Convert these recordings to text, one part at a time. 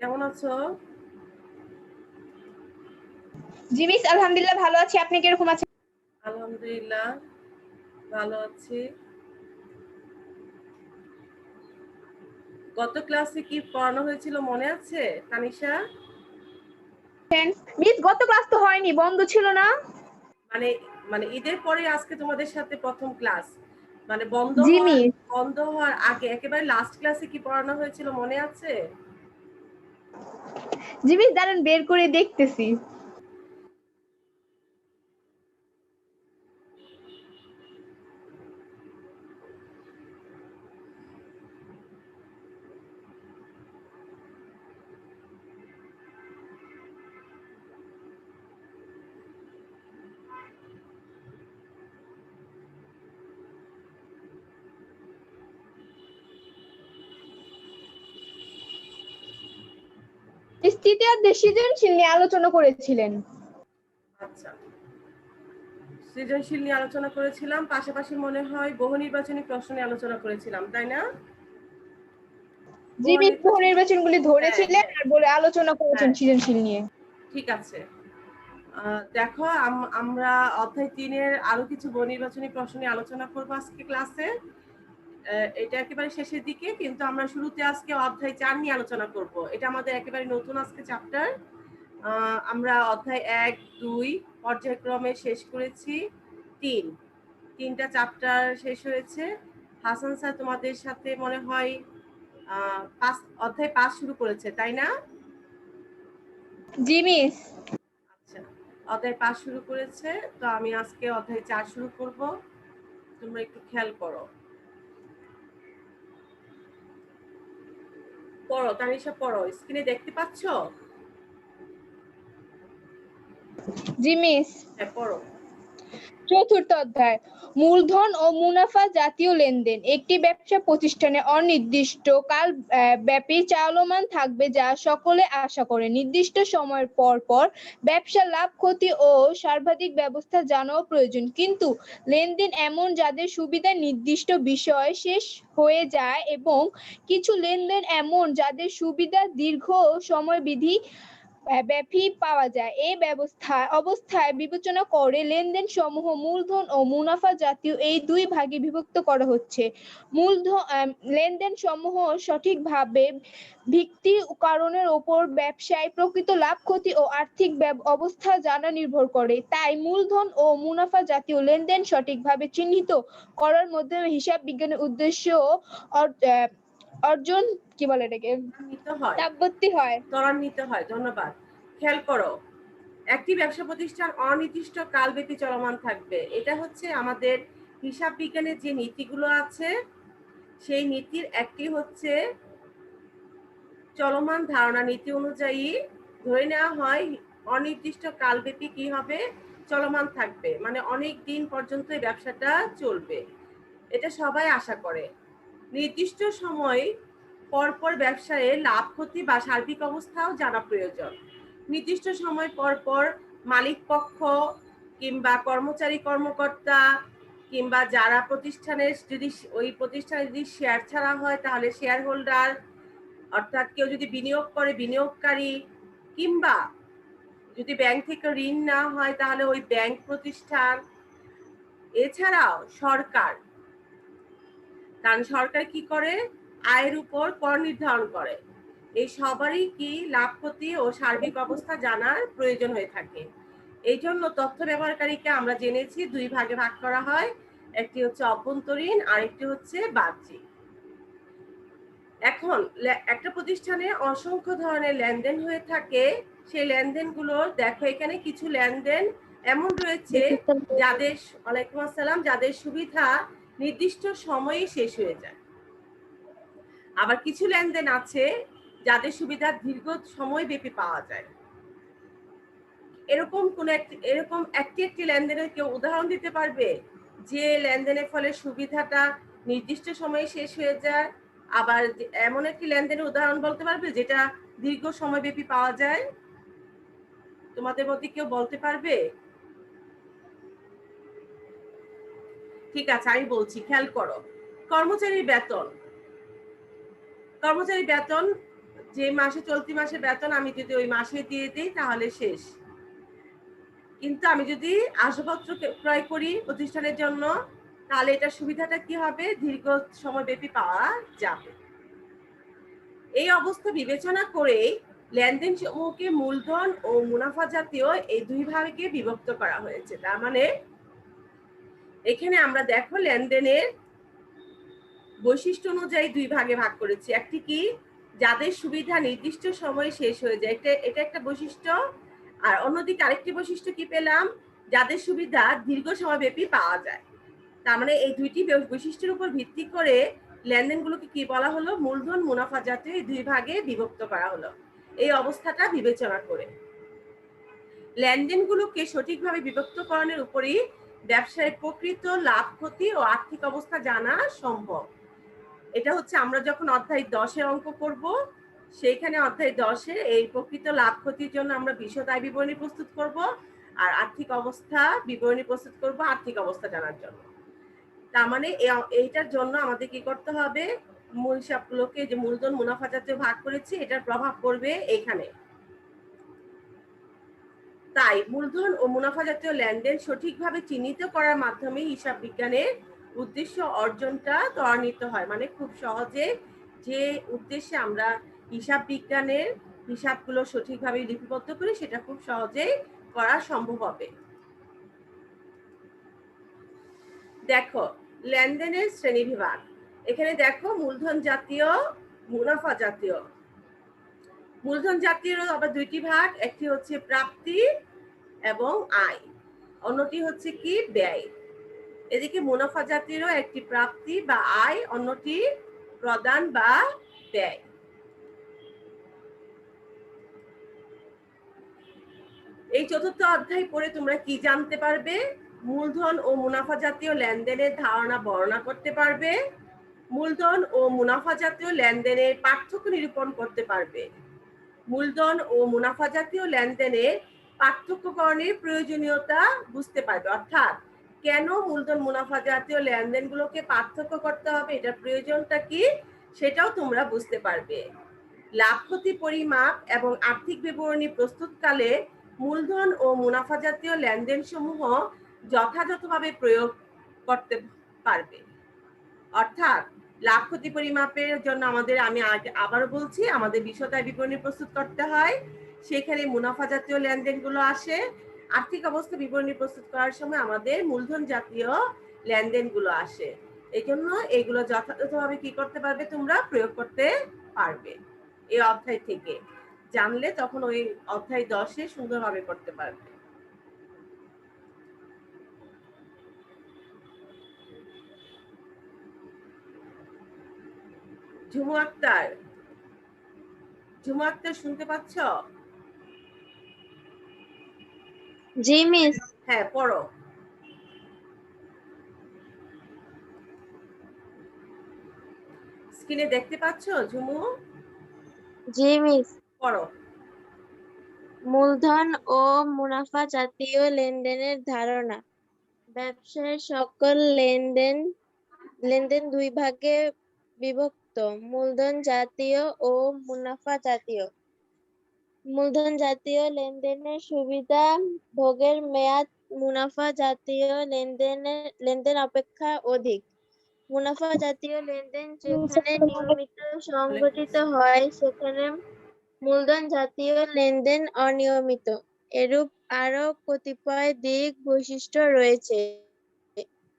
কেমন আছো? জি মিস, আলহামদুলিল্লাহ ভালো আছি। আপনি কিরকম আছেন? আলহামদুলিল্লাহ ভালো আছি। গত ক্লাসে কি পড়ানো হয়েছিল মনে আছে তানিশা? মিস, গত ক্লাস তো হয়নি, বন্ধ ছিল না। মানে মানে ঈদের পরে আজকে তোমাদের সাথে প্রথম ক্লাস। মানে জি মিস। বন্ধ হওয়ার আগে একেবারে লাস্ট ক্লাসে কি পড়ানো হয়েছিল মনে আছে? জি মিস, দাঁড়ান বের করে দেখতেছি। মিস, তৃতীয় অধ্যায় সৃজনশীল নিয়ে আলোচনা করেছিলেন। আচ্ছা, সৃজনশীল নিয়ে আলোচনা করেছিলাম, পাশাপাশি মনে হয় বহু নির্বাচনী প্রশ্ন নিয়ে আলোচনা করেছিলাম, তাই না? জি মিস, বহু নির্বাচনগুলি হ্যাঁ ধরেছিলেন হ্যাঁ আর বলে আলোচনা করেছেন হ্যাঁ, সৃজনশীল নিয়ে। ঠিক আছে। দেখো, আমরা অধ্যায় 3-এর আরো কিছু বহুনির্বাচনী প্রশ্ন নিয়ে আলোচনা করবো আজকে ক্লাসে। এটা একেবারে শেষের দিকে, কিন্তু আমরা শুরুতে আজকে অধ্যায় 4 নিয়ে আলোচনা করব। এটা আমাদের একেবারে নতুন আজকে চ্যাপ্টার। আমরা অধ্যায় 1, 2 পর্যায়ক্রমে শেষ করেছি। 3টা চ্যাপ্টার শেষ হয়েছে। হাসান স্যার তোমাদের সাথে মনে হয় অধ্যায় 5 শুরু করেছে, তাই না? জি মিস। আচ্ছা, অধ্যায় 5 শুরু করেছে, তো আমি আজকে অধ্যায় 4 শুরু করব। তোমরা একটু খেয়াল করো। পড়ো তানিশা, পড়ো। স্ক্রিনে দেখতে পাচ্ছ? জি মিস। হ্যাঁ, পড়ো। চতুর্থ অধ্যায়, মূলধন ও মুনাফা জাতীয় লেনদেন। একটি ব্যবসা প্রতিষ্ঠানে অনির্দিষ্ট কাল ব্যাপী চলমান থাকবে, যা সকলে আশা করে নির্দিষ্ট সময়ের পর পর ব্যবসার লাভ ক্ষতি ও সর্বাধিক ব্যবস্থা জানাও প্রয়োজন। কিন্তু লেনদেন এমন যাদের সুবিধা নির্দিষ্ট বিষয় শেষ হয়ে যায়, এবং কিছু লেনদেন এমন যাদের সুবিধা দীর্ঘ সময়বিধি ব্যাপী পাওয়া যায়। এই অবস্থায় বিবেচনা করে লেনদেন সমূহ মূলধন ও মুনাফা জাতীয় এই দুই ভাগে বিভক্ত করা হচ্ছে। মূলধন লেনদেন সমূহ সঠিকভাবে ভিত্তি কারণের উপর ব্যবসায় প্রকৃত লাভ ক্ষতি ও আর্থিক অবস্থা জানা নির্ভর করে। তাই মূলধন ও মুনাফা জাতীয় লেনদেন সঠিকভাবে চিহ্নিত করার মাধ্যমে হিসাব বিজ্ঞানের উদ্দেশ্য অর্জন কি বলে এটাকে নিতে হয়, তাৎপত্য হয়। ত্বরান্বিত হয়। ধন্যবাদ। খেয়াল করো, একটি ব্যবসা প্রতিষ্ঠান অনির্দিষ্ট কালব্যাপী চলমান থাকবে। এটা হচ্ছে আমাদের হিসাব বিজ্ঞানের যে নীতিগুলো আছে, সেই নীতির একটি হচ্ছে চলমান ধারণা নীতি অনুযায়ী ধরে নেওয়া হয় অনির্দিষ্ট কালব্যাপী কি হবে, চলমান থাকবে। মানে অনেক দিন পর্যন্ত এই ব্যবসাটা চলবে, এটা সবাই আশা করে। নির্দিষ্ট সময় পরপর ব্যবসায়ে লাভ ক্ষতি বা সার্বিক অবস্থাও জানা প্রয়োজন। নির্দিষ্ট সময় পরপর মালিক পক্ষ কিংবা কর্মচারী কর্মকর্তা কিংবা যারা প্রতিষ্ঠানের যদি ওই প্রতিষ্ঠানে যদি শেয়ার ছাড়া হয় তাহলে শেয়ার হোল্ডার, অর্থাৎ কেউ যদি বিনিয়োগ করে বিনিয়োগকারী, কিংবা যদি ব্যাংক থেকে ঋণ না হয় তাহলে ওই ব্যাংক প্রতিষ্ঠান, এছাড়াও সরকার। কারণ সরকার কি করে, আয়ের উপর কর নির্ধারণ করে। এই সবারই কি লাভ ক্ষতি ও সার্বিক অবস্থা জানার প্রয়োজন হয়ে থাকে। এই জন্য তথ্য ব্যবহারকারীকে আমরা জেনেছি দুই ভাগে ভাগ করা হয়, একটি হচ্ছে অভ্যন্তরীণ আর একটি হচ্ছে বাহ্যিক। এখন একটা প্রতিষ্ঠানে অসংখ্য ধরনের লেনদেন হয়ে থাকে। সেই লেনদেনগুলো দেখো, এখানে কিছু লেনদেন এমন রয়েছে যাদের, ওয়ালাইকুম আসসালাম, যাদের সুবিধা নির্দিষ্ট সময়ে শেষ হয়ে যায়। আবার কিছু লেনদেন আছে যাদের সুবিধা দীর্ঘ সময় ব্যাপী পাওয়া যায়। এরকম একটি লেনদেনের কেউ উদাহরণ দিতে পারবে যে লেনদেনের ফলে সুবিধাটা নির্দিষ্ট সময়ে শেষ হয়ে যায়? আবার এমন একটি লেনদেনের উদাহরণ বলতে পারবে যেটা দীর্ঘ সময় ব্যাপী পাওয়া যায়? তোমাদের মধ্যে কেউ বলতে পারবে? ঠিক আছে, আমি বলছি, খেয়াল করো। কর্মচারীর বেতন। কর্মচারী বেতন যে মাসে চলতি মাসে বেতন আমি যদি ওই মাসে দিয়ে দিই তাহলে শেষ। কিন্তু আমি যদি আসবাবপত্র ক্রয় করি প্রতিষ্ঠানের জন্য তাহলে এটার সুবিধাটা কি হবে, দীর্ঘ সময়ব্যাপী পাওয়া যাবে। এই অবস্থা বিবেচনা করে লেনদেন সমূহকে মূলধন ও মুনাফা জাতীয় এই দুই ভাগে বিভক্ত করা হয়েছে। তার মানে এখানে আমরা দেখো লেনদেনের বৈশিষ্ট্য অনুযায়ী দুই ভাগে ভাগ করেছি। একটি কি, যাদের সুবিধা নির্দিষ্ট সময়ে শেষ হয়ে যায়, এটা একটা বৈশিষ্ট্য। আর অন্যদিকে আরেকটি বৈশিষ্ট্য কি পেলাম, যাদের সুবিধা দীর্ঘ সময়ব্যাপী পাওয়া যায়। তার মানে এই দুইটি বৈশিষ্ট্যের উপর ভিত্তি করে লেনদেনগুলোকে কি বলা হলো, মূলধন মুনাফা জাতীয় এই দুই ভাগে বিভক্ত করা হলো। এই অবস্থাটা বিবেচনা করে লেনদেনগুলোকে সঠিকভাবে বিভক্তকরণের উপরই ব্যবসায়ের প্রকৃত লাভ ক্ষতি ও আর্থিক অবস্থা জানা সম্ভব। এটা হচ্ছে আমরা যখন অধ্যায় 10-এর অঙ্ক করব, সেইখানে অধ্যায় 10-এর এই প্রকৃত লাভ ক্ষতির জন্য আমরা বিশদ আয় বিবরণী প্রস্তুত করব, আর আর্থিক অবস্থা বিবরণী প্রস্তুত করব আর্থিক অবস্থা জানার জন্য। তার মানে এইটার জন্য আমাদের কি করতে হবে, মূল হিসাবগুলোকে যে মূলধন মুনাফা জাতীয় ভাগ করেছি এটার প্রভাব পড়বে এখানে। তাই মূলধন ও মুনাফা জাতীয় লেনদেন সঠিকভাবে চিহ্নিত করার মাধ্যমে হিসাব বিজ্ঞানের উদ্দেশ্য অর্জনটা ত্বরান্বিত হয়। মানে খুব সহজে যে উদ্দেশ্যে আমরা হিসাব বিজ্ঞানের হিসাবগুলো সঠিকভাবে লিপিবদ্ধ করি সেটা খুব সহজেই করা সম্ভব হবে। দেখো লেনদেনের শ্রেণীবিভাগ, এখানে দেখো মূলধন জাতীয়, মুনাফা জাতীয়। মূলধন জাতীয় আবার দুইটি ভাগ, একটি হচ্ছে প্রাপ্তি এবং আয়, অন্যটি হচ্ছে কি ব্যয়। এদিকে মুনাফা জাতীয়ও একটি প্রাপ্তি বা আয়, অন্যটি প্রদান বা ব্যয়। এই চতুর্থ অধ্যায় পড়ে তোমরা কি জানতে পারবে, মূলধন ও মুনাফা জাতীয় লেনদেনের ধারণা বর্ণনা করতে পারবে, মূলধন ও মুনাফা জাতীয় লেনদেনের পার্থক্য নিরূপণ করতে পারবে, মূলধন ও মুনাফা জাতীয় লেনদেনের পার্থক্যকরণের প্রয়োজনীয়তা বুঝতে পারবে। অর্থাৎ কেন মূলধন মুনাফা জাতীয় লেনদেনগুলোকে পার্থক্য করতে হবে, এটার প্রয়োজনটা কি সেটাও তোমরা বুঝতে পারবে। লাভ ক্ষতি পরিমাপ এবং আর্থিক বিবরণী প্রস্তুতকালে মূলধন ও মুনাফা জাতীয় লেনদেন সমূহ যথাযথভাবে প্রয়োগ করতে পারবে। অর্থাৎ লাভ ক্ষতি পরিমাপের জন্য আমাদের, আমি আবারও বলছি, আমাদের বিশদ আয় বিবরণী প্রস্তুত করতে হয়, সেখানে মুনাফা জাতীয় লেনদেনগুলো আসে। আর্থিক অবস্থা বিবরণী প্রস্তুত করার সময় আমাদের মূলধন জাতীয় লেনদেনগুলো আসে। এই জন্য এগুলো যথাযথভাবে কি করতে পারবে, তোমরা প্রয়োগ করতে পারবে। এই অধ্যায় থেকে জানলে তখন ওই অধ্যায় 10-এ সুন্দরভাবে করতে পারবে। ঝুমু আক্তার, ঝুমু আক্তার শুনতে পাচ্ছ? জি মিস। হ্যাঁ পড়ো। স্ক্রিনে দেখতে পাচ্ছ ঝুমু? জি মিস। পড়ো। মূলধন ও মুনাফা জাতীয় লেনদেনের ধারণা। ব্যবসায়ের সকল লেনদেন দুই ভাগে বিভক্ত, মূলধন জাতীয় ও মুনাফা জাতীয়। মূলধন জাতীয় লেনদেনের সুবিধা ভোগের মেয়াদ মুনাফা জাতীয় লেনদেন অপেক্ষা অধিক। মুনাফা জাতীয় লেনদেন যেখানে নিয়মিত সংঘটিত হয় সেখানে মূলধন জাতীয় লেনদেন অনিয়মিত। এরূপ আরো কতিপয় দিক বৈশিষ্ট্য রয়েছে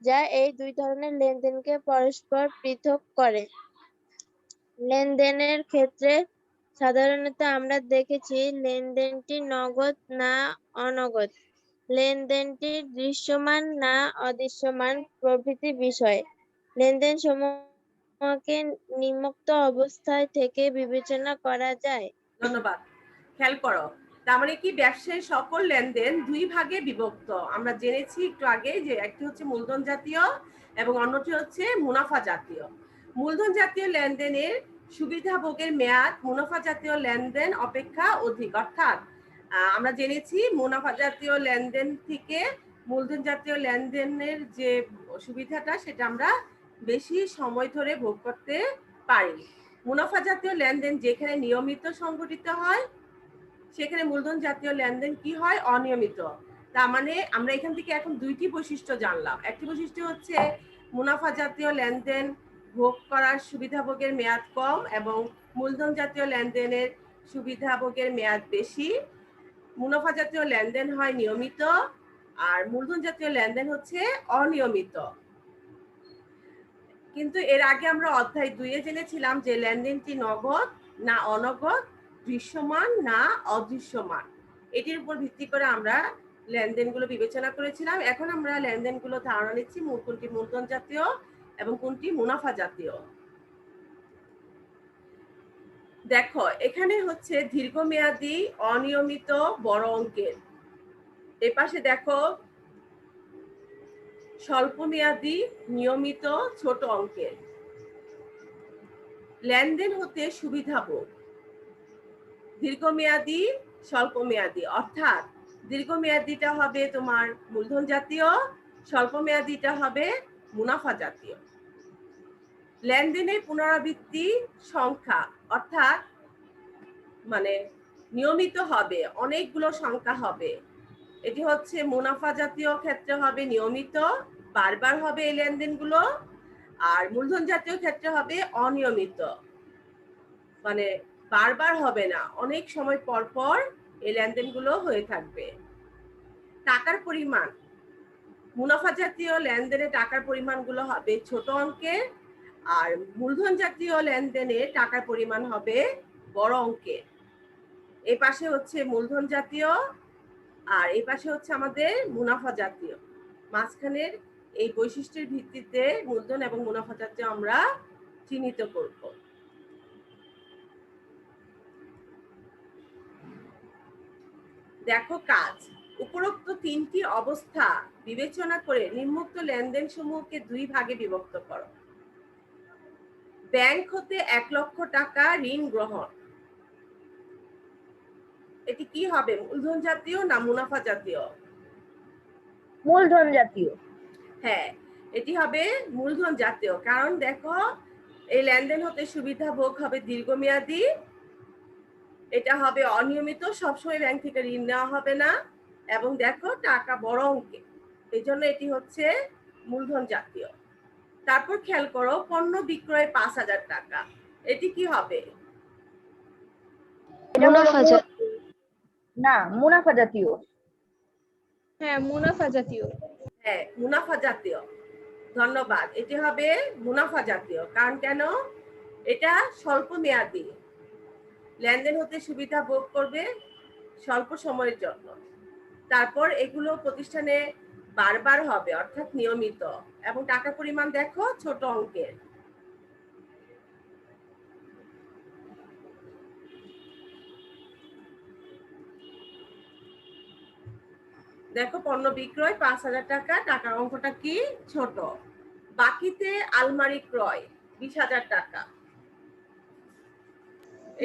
যা এই দুই ধরনের লেনদেনকে পরস্পর পৃথক করে। লেনদেনের ক্ষেত্রে সাধারণত আমরা দেখেছি লেনদেনটি নগদ না অনগদ, লেনদেনটি দৃশ্যমান না অদৃশ্যমান প্রভৃতি বিষয়। লেনদেন সমূহকে নিম্নোক্ত অবস্থায় থেকে বিবেচনা করা যায়। ধন্যবাদ। খেয়াল করো, তার মানে কি ব্যবসায়ের সকল লেনদেন দুই ভাগে বিভক্ত। আমরা জেনেছি একটু আগে যে একটি হচ্ছে মূলধন জাতীয় এবং অন্যটি হচ্ছে মুনাফা জাতীয়। মূলধন জাতীয় লেনদেনের সুবিধা ভোগের মেয়াদ মুনাফা জাতীয় লেনদেন অপেক্ষা অধিক। অর্থাৎ আমরা জেনেছি মুনাফা জাতীয় লেনদেন থেকে মূলধন জাতীয় লেনদেনের যে সুবিধাটা সেটা আমরা বেশি সময় ধরে ভোগ করতে পারি। মুনাফা জাতীয় লেনদেন যেখানে নিয়মিত সংঘটিত হয় সেখানে মূলধন জাতীয় লেনদেন কি হয়? অনিয়মিত। তার মানে আমরা এখান থেকে এখন দুইটি বৈশিষ্ট্য জানলাম। একটি বৈশিষ্ট্য হচ্ছে মুনাফা জাতীয় লেনদেন ভোগ করার সুবিধাভোগের মেয়াদ কম এবং মূলধন জাতীয় লেনদেনের সুবিধাভোগের মেয়াদ বেশি। মুনাফা জাতীয় লেনদেন হয় নিয়মিত আর মূলধন জাতীয় লেনদেন হচ্ছে অনিয়মিত। কিন্তু এর আগে আমরা অধ্যায় 2-এ জেনেছিলাম যে লেনদেনটি নগদ না অনগদ, দৃশ্যমান না অদৃশ্যমান, এটির উপর ভিত্তি করে আমরা লেনদেনগুলো বিবেচনা করেছিলাম। এখন আমরা লেনদেনগুলো ধারণা নিচ্ছি কোনটি মূলধন জাতীয় এবং কোনটি মুনাফা জাতীয়। দেখো এখানে হচ্ছে দীর্ঘমেয়াদী অনিয়মিত বড় অঙ্কের, এ পাশে দেখো স্বল্পমেয়াদী নিয়মিত ছোট অঙ্কের। লেনদেন হতে সুবিধাভোগ দীর্ঘমেয়াদী স্বল্পমেয়াদী, অর্থাৎ দীর্ঘমেয়াদীটা হবে তোমার মূলধন জাতীয়, স্বল্পমেয়াদীটা হবে মুনাফা জাতীয়। লেনদেনের পুনরাবৃত্তি সংখ্যা, অর্থাৎ মানে নিয়মিত হবে, অনেকগুলো সংখ্যা হবে, এটি হচ্ছে মুনাফা জাতীয় ক্ষেত্রে হবে নিয়মিত, বারবার হবে এই লেনদেনগুলো। আর মূলধন জাতীয় ক্ষেত্রে হবে অনিয়মিত, মানে বারবার হবে না, অনেক সময় পর পর এই লেনদেনগুলো হয়ে থাকবে। টাকার পরিমাণ, মুনাফা জাতীয় লেনদেনে টাকার পরিমাণগুলো হবে ছোট অঙ্কের আর মূলধন জাতীয় লেনদেনে টাকার পরিমাণ হবে বড় অঙ্কের। এই পাশে হচ্ছে মূলধন জাতীয় আর এই পাশে হচ্ছে আমাদের মুনাফা জাতীয়। মাঝখানের এই বৈশিষ্ট্যের ভিত্তিতে মূলধন এবং মুনাফা জাতীয় আমরা চিহ্নিত করব। দেখো কাজ, উপরোক্ত 3টি অবস্থা বিবেচনা করে নিম্নোক্ত লেনদেন সমূহকে 2 ভাগে বিভক্ত করো। ব্যাংক হতে 1 লক্ষ টাকা ঋণ গ্রহণ, এটি কি হবে? মূলধন জাতীয় না মুনাফা জাতীয়? মূলধন জাতীয়। হ্যাঁ, এটি হবে মূলধন জাতীয়, কারণ দেখো এই লেনদেন হতে সুবিধা ভোগ হবে দীর্ঘমেয়াদী, এটা হবে অনিয়মিত, সবসময় ব্যাংক থেকে ঋণ নেওয়া হবে না, এবং দেখো টাকা বড় অঙ্কে, এই জন্য এটি হচ্ছে মূলধন জাতীয়। তারপর খেয়াল করো পণ্য বিক্রয় 5,000 টাকা, এটি কি হবে? না, মুনাফা জাতীয়। হ্যাঁ, মুনাফা জাতীয়। হ্যাঁ, মুনাফা জাতীয়, ধন্যবাদ, এটি হবে মুনাফা জাতীয়। কারণ কেন? এটা স্বল্প মেয়াদী, লেনদেন হতে সুবিধা ভোগ করবে স্বল্প সময়ের জন্য। তারপর এগুলো প্রতিষ্ঠানে বারবার হবে, অর্থাৎ নিয়মিত, এবং টাকার পরিমাণ দেখো ছোট অঙ্কের। দেখো পণ্য বিক্রয় 5,000 টাকা, টাকার অঙ্কটা কি? ছোট। বাকিতে আলমারি ক্রয় 20,000 টাকা,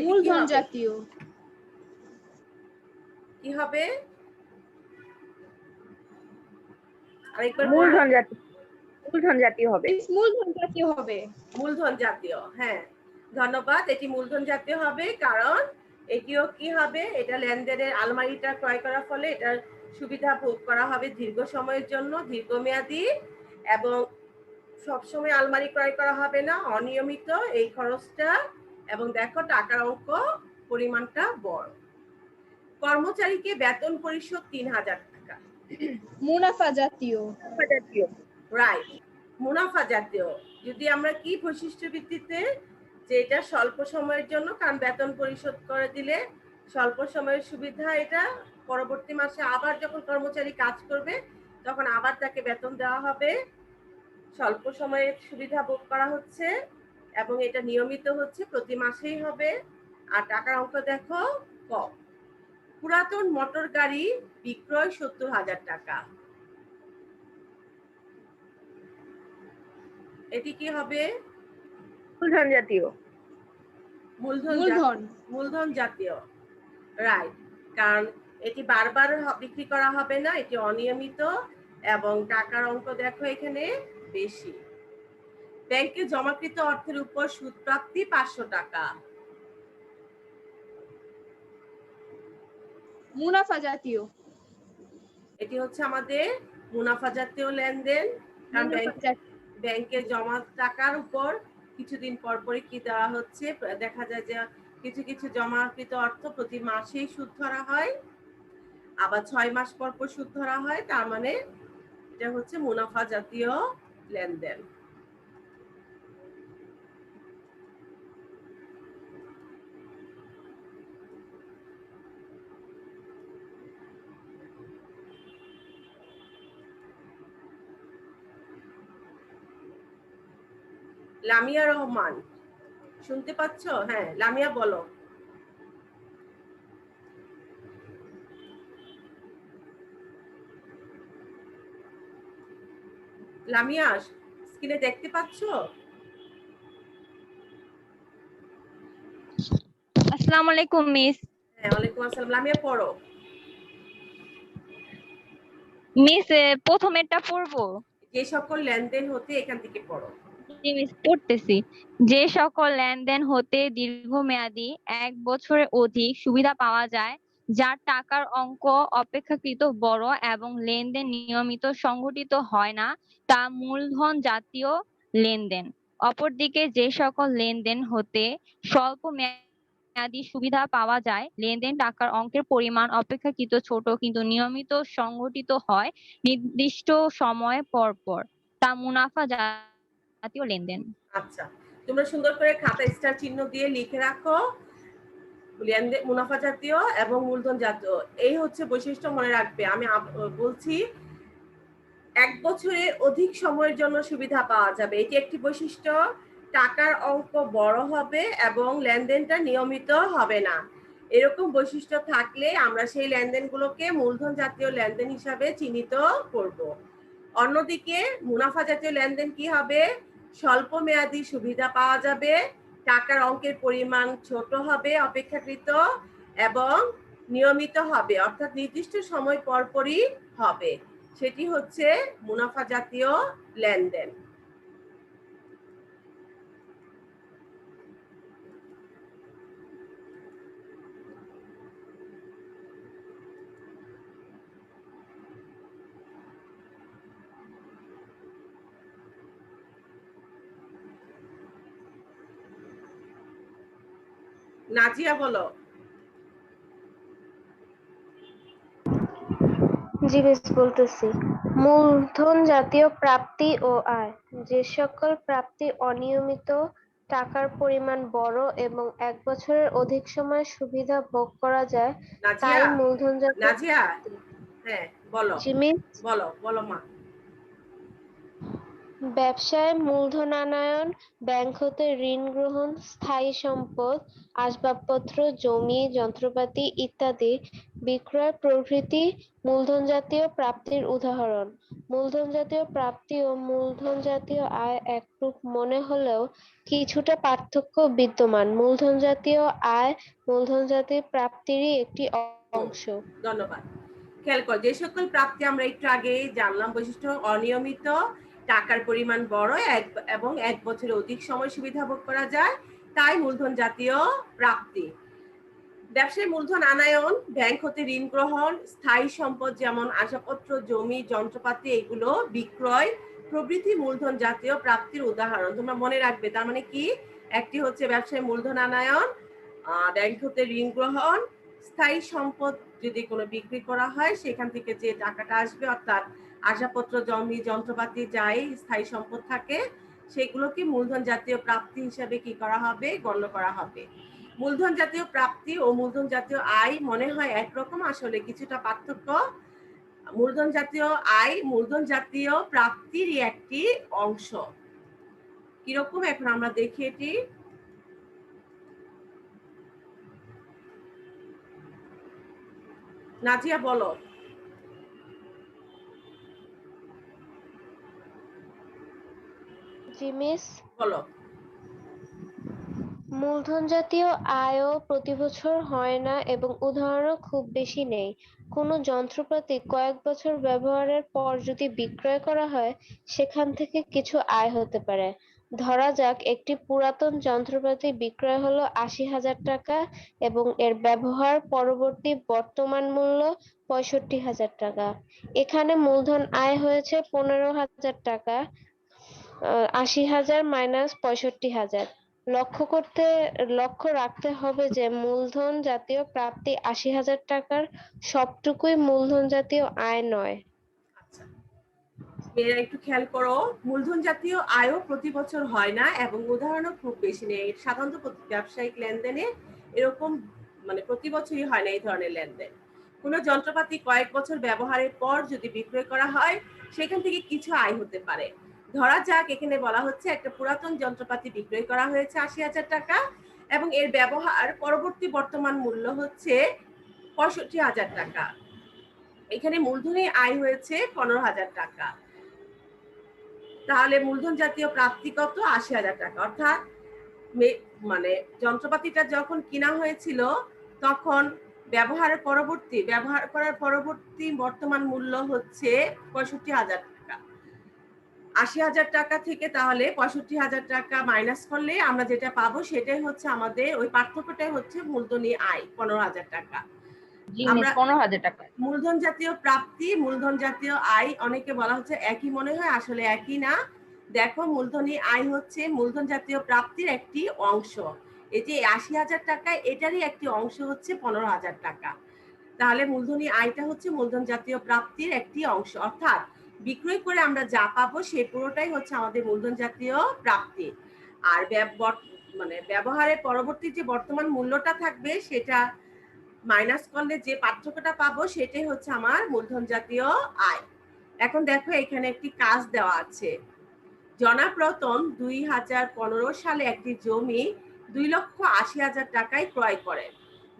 মূলধন জাতীয়। কি হবে? আরেকবার মূলধন জাতীয়। মূলধন জাতীয় হবে। মূলধন জাতীয় হবে। মূলধন জাতীয়, হ্যাঁ ধন্যবাদ, এটি মূলধন জাতীয় হবে, কারণ এটিও কি হবে? এটা লেনদেনের আলমারিটা ক্রয় করার ফলে এটার সুবিধা ভোগ করা হবে দীর্ঘ সময়ের জন্য, দীর্ঘমেয়াদী, এবং সবসময় আলমারি ক্রয় করা হবে না, অনিয়মিত এই খরচটা, এবং দেখো টাকার অঙ্ক পরিমাণটা বড়। কর্মচারীকে বেতন পরিশোধ 3,000 টাকা, মুনাফা জাতীয়। রাইট, মুনাফা জাতীয়। যদি আমরা কি বৈশিষ্ট্য ভিত্তিতে, যে এটা স্বল্প সময়ের জন্য, কারণ বেতন পরিশোধ করে দিলে স্বল্প সময়ের সুবিধা, এটা পরবর্তী মাসে আবার যখন কর্মচারী কাজ করবে তখন আবার তাকে বেতন দেওয়া হবে, স্বল্প সময়ের সুবিধা ভোগ করা হচ্ছে, এবং এটা নিয়মিত হচ্ছে, প্রতি মাসেই হবে। আর টাকার অঙ্ক দেখো কম। পুরাতন মোটর গাড়ি বিক্রয় 70,000 টাকা, এটি কি হবে? মূলধন জাতীয়। মূলধন জাতীয়, রাইট, কারণ এটি বারবার বিক্রি করা হবে না, এটি অনিয়মিত, এবং টাকার অঙ্ক দেখো এখানে বেশি। ব্যাংকে জমাকৃত অর্থের উপর সুদ প্রাপ্তি 500 টাকা। মুনাফা জাতীয়। এটি হচ্ছে আমাদের মুনাফা জাতীয় লেনদেন। কারণ মুনাফা জাতীয়। ব্যাংকে জমা টাকার উপর কিছুদিন পর পরই কি দেওয়া হচ্ছে, দেখা যায় যে কিছু কিছু জমাকৃত অর্থ প্রতি মাসেই সুদ ধরা হয়, আবার 6 মাস পর পর সুদ ধরা হয়। তার মানে এটা হচ্ছে মুনাফা জাতীয় লেনদেন। লামিয়া রহমান, শুনতে পাচ্ছ? হ্যাঁ, লামিয়া বলো। লামিয়া, স্ক্রিনে দেখতে পাচ্ছ? আসসালামু আলাইকুম মিস। হ্যাঁ, ওয়ালাইকুম আসসালাম। লামিয়া পড়ো। মিস প্রথমেরটা পড়বো? যে সকল লেনদেন হতে, এখান থেকে পড়ো। জি মিস, পড়তেছি। যে সকল লেনদেন হতে দীর্ঘমেয়াদী 1 বছরের অধিক সুবিধা পাওয়া যায়, যার টাকার অঙ্ক অপেক্ষাকৃত বড় এবং লেনদেন নিয়মিত সংঘটিত হয় না, তা মূলধন জাতীয় লেনদেন। অপরদিকে যে সকল লেনদেন হতে স্বল্প মেয়াদী সুবিধা পাওয়া যায়, লেনদেন টাকার অঙ্কের পরিমাণ অপেক্ষাকৃত ছোট কিন্তু নিয়মিত সংঘটিত হয় নির্দিষ্ট সময় পর পর, তা মুনাফা জাতীয় লেনদেন। আচ্ছা, তোমরা সুন্দর করে খাতা স্টার চিহ্ন দিয়ে লিখে রাখো লেনদেন মুনাফা জাতীয় এবং মূলধন জাতীয়। এই হচ্ছে বৈশিষ্ট্য, মনে রাখবে। আমি বলছি 1 বছরের অধিক সময়ের জন্য সুবিধা পাওয়া যাবে, এটি একটি বৈশিষ্ট্য। টাকার অঙ্ক বড় হবে এবং লেনদেনটা নিয়মিত হবে না। এরকম বৈশিষ্ট্য থাকলে আমরা সেই লেনদেনগুলোকে মূলধন জাতীয় লেনদেন হিসাবে চিহ্নিত করব। অন্যদিকে মুনাফা জাতীয় লেনদেন কি হবে? স্বল্প মেয়াদী সুবিধা পাওয়া যাবে, টাকার অঙ্কের পরিমাণ ছোট হবে অপেক্ষাকৃত এবং নিয়মিত হবে, অর্থাৎ নির্দিষ্ট সময় পরপরই হবে। সেটি হচ্ছে মুনাফা জাতীয় লেনদেন। নাজিয়া বলো। জি মিস, বলতেছি। মূলধন জাতীয় প্রাপ্তি ও আয়। যে সকল প্রাপ্তি অনিয়মিত, টাকার পরিমাণ বড় এবং 1 বছরের অধিক সময় সুবিধা ভোগ করা যায়, তাই নাজিয়া, মূলধন জাতীয় নাজিয়া, প্রাপ্তি। হ্যাঁ বলো, জি মিস। বলো বলো মা। ব্যবসায় মূলধনায়ন, ব্যাংক হতে ঋণ গ্রহণ, স্থায়ী সম্পদ, আসবাবপত্র, জমি, যন্ত্রপাতি ইত্যাদি বিক্রয় প্রভৃতি মূলধন জাতীয় প্রাপ্তির উদাহরণ। মূলধন জাতীয় প্রাপ্তি ও মূলধন জাতীয় আয় একরূপ মনে হলেও কিছুটা পার্থক্য বিদ্যমান। মূলধন জাতীয় আয় মূলধন জাতীয় প্রাপ্তিরই একটি অংশ। ধন্যবাদ। খেয়াল কর, যে সকল প্রাপ্তি আমরা একটু আগে জানলাম বৈশিষ্ট্য, অনিয়মিত, টাকার পরিমাণ বড় এবং 1 বছরের অধিক সময় সুবিধা ভোগ করা যায়, তাই মূলধন জাতীয় প্রাপ্তি। ব্যবসায় মূলধন আনায়ন, ব্যাংক হতে ঋণ গ্রহণ, স্থায়ী সম্পদ যেমন আসবাবপত্র, জমি, যন্ত্রপাতি এগুলো বিক্রয় প্রভৃতি মূলধন জাতীয় প্রাপ্তির উদাহরণ। তোমরা মনে রাখবে। তার মানে কি? একটি হচ্ছে ব্যবসায় মূলধন আনায়ন, ব্যাংক হতে ঋণ গ্রহণ, স্থায়ী সম্পদ যদি কোনো বিক্রি করা হয় সেখান থেকে যে টাকাটা আসবে, অর্থাৎ আসবাবপত্র, জমি, যন্ত্রপাতি যাই স্থায়ী সম্পদ থাকে, সেগুলোকে মূলধন জাতীয় প্রাপ্তি হিসাবে কি করা হবে? গণ্য করা হবে। মূলধন জাতীয় প্রাপ্তি ও মূলধন জাতীয় আয় মনে হয় একরকম, আসলে কিছুটা পার্থক্য। মূলধন জাতীয় আয় মূলধন জাতীয় প্রাপ্তিরই একটি অংশ। কিরকম এখন আমরা দেখি এটি। নাজিয়া বলো। জি মিস। বলো। মূলধন জাতীয় আয়ও প্রতি বছর হয় না এবং উদাহরণও খুব বেশি নেই। কোনো যন্ত্রপাতি কয়েক বছর ব্যবহারের পর যদি বিক্রয় করা হয়, সেখান থেকে কিছু আয় হতে পারে। ধরা যাক একটি পুরাতন যন্ত্রপাতি বিক্রয় হলো ৮০,০০০ টাকা এবং এর ব্যবহার পরবর্তী বর্তমান মূল্য ৬৫,০০০ টাকা। এখানে মূলধন আয় হয়েছে ১৫,০০০ টাকা। ৮০,০০০ মাইনাস ৬৫,০০০। লক্ষ্য রাখতে হবে যে মূলধন জাতীয় প্রাপ্তি ৮০,০০০ টাকার সবটুকুই মূলধন জাতীয় আয় নয়। আচ্ছা, মেয়েরা একটু খেয়াল করো, মূলধন জাতীয় আয়ও প্রতি বছর হয় না এবং উদাহরণও খুব বেশি নেই। সাধারণত ব্যবসায়িক লেনদেনে এরকম মানে প্রতি বছরই হয় না এই ধরনের লেনদেন। কোনো যন্ত্রপাতি কয়েক বছর ব্যবহারের পর যদি বিক্রয় করা হয়, সেখান থেকে কিছু আয় হতে পারে। ধরা যাক এখানে বলা হচ্ছে একটা পুরাতন যন্ত্রপাতি বিক্রয় করা হয়েছে ৮০,০০০ টাকা এবং এর ব্যবহার পরবর্তী বর্তমান মূল্য হচ্ছে ৬৫,০০০ টাকা। এখানে মূলধনী আয় হয়েছে ১৫,০০০ টাকা। তাহলে মূলধন জাতীয় প্রাপ্তি কত? ৮০,০০০ টাকা। অর্থাৎ মানে যন্ত্রপাতিটা যখন কিনা হয়েছিল তখন ব্যবহার করার পরবর্তী বর্তমান মূল্য হচ্ছে ৬৫,০০০ টাকা। ৮০,০০০ টাকা থেকে তাহলে ৬৫,০০০ টাকা মাইনাস করলে আমরা যেটা পাবো সেটাই হচ্ছে আমাদের, ওই পার্থক্যটাই হচ্ছে মূলধনী আয় ১৫,০০০ টাকা। জি মিস, আমরা ১৫,০০০ টাকা। মূলধন জাতীয় প্রাপ্তি, মূলধন জাতীয় আয় অনেকে বলা হচ্ছে একই মনে হয়, আসলে একই না। দেখো, মূলধনী আয় হচ্ছে মূলধন জাতীয় প্রাপ্তির একটি অংশ। এই যে ৮০,০০০ টাকা, এটারই একটি অংশ হচ্ছে ১৫,০০০ টাকা। তাহলে মূলধনী আয়টা হচ্ছে মূলধন জাতীয় প্রাপ্তির একটি অংশ, অর্থাৎ বিক্রয় করে আমরা যা পাবো সেই পুরোটাই হচ্ছে আমাদের মূলধন জাতীয় প্রাপ্তি। আর মানে ব্যবহারের পরবর্তী যে বর্তমান মূল্যটা থাকবে সেটা মাইনাস করলে যে পার্থক্যটা পাবো সেটাই হচ্ছে আমার মূলধন জাতীয় আয়। এখন দেখো এখানে একটি কাজ দেওয়া আছে। জনাব রতন ২০১৫ সালে একটি জমি ২,৮০,০০০ টাকায় ক্রয় করেন,